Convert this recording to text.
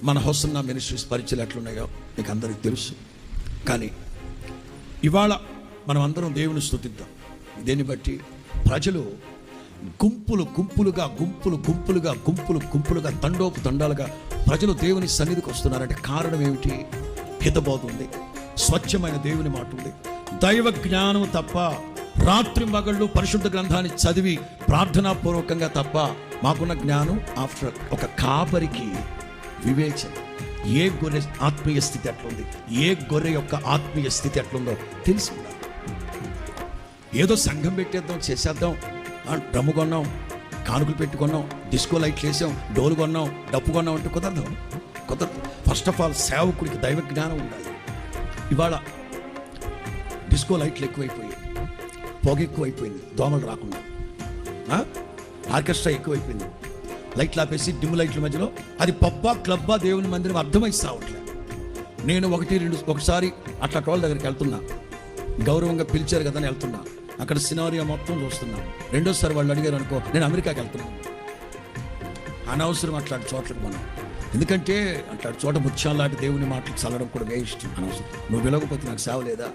మన hosanna ministries పరిచయాలు ఎట్లున్నాయో మీకు అందరికీ తెలుసు. కానీ ఇవాళ మనం అందరం దేవుని స్తుతిద్దాం. దీన్ని బట్టి ప్రజలు గుంపులుగా తండోపు తండాలుగా ప్రజలు దేవుని సన్నిధికి వస్తున్నారంటే కారణం ఏమిటి? హితబోధ ఉంది, స్వచ్ఛమైన దేవుని మాట ఉంది, దైవ జ్ఞానం తప్ప, రాత్రి మగళ్ళు పరిశుద్ధ గ్రంథాన్ని చదివి ప్రార్థనాపూర్వకంగా తప్ప మాకున్న జ్ఞానం ఆఫ్టర్ ఒక కాపరికి వివేచన. ఏ గొర్రె ఆత్మీయ స్థితి ఎట్లుంది, ఏ గొర్రె యొక్క ఆత్మీయ స్థితి ఎట్లుందో తెలిసి ఉండాలి. ఏదో సంఘం పెట్టేద్దాం, చేసేద్దాం, డ్రమ్ము కొన్నాం, కానుకలు పెట్టుకున్నాం, డిస్కో లైట్లు వేసాం, డోలు కొన్నాం, డప్పు కొన్నాం అంటే కుదరదు. ఫస్ట్ ఆఫ్ ఆల్ సేవకుడికి దైవ జ్ఞానం ఉండాలి. ఇవాళ డిస్కో లైట్లు ఎక్కువైపోయాయి, పొగ ఎక్కువైపోయింది, దోమలు రాకుండా, ఆర్కెస్ట్రా ఎక్కువైపోయింది, లైట్లు ఆపేసి డిమ్ లైట్ల మధ్యలో అది పబ్బా క్లబ్బా దేవుని మందిరం అర్థమైస్తా అవట్లే. నేను ఒకసారి అట్లా టోల్ దగ్గరికి వెళ్తున్నా, గౌరవంగా పిలిచారు కదా అని వెళ్తున్నా, అక్కడ సినారియా మొత్తం చూస్తున్నా. రెండోసారి వాళ్ళు అడిగారు అనుకో, నేను అమెరికాకి వెళ్తున్నాను. అనవసరం అట్లాంటి చోట్లకు మనం, ఎందుకంటే అట్లాంటి చోట ముత్యాలు లాంటి దేవుని మాటలు చల్లడం కూడా వేస్ట్. అనవసరం. నువ్వు పిలవకపోతే నాకు సేవ లేదా?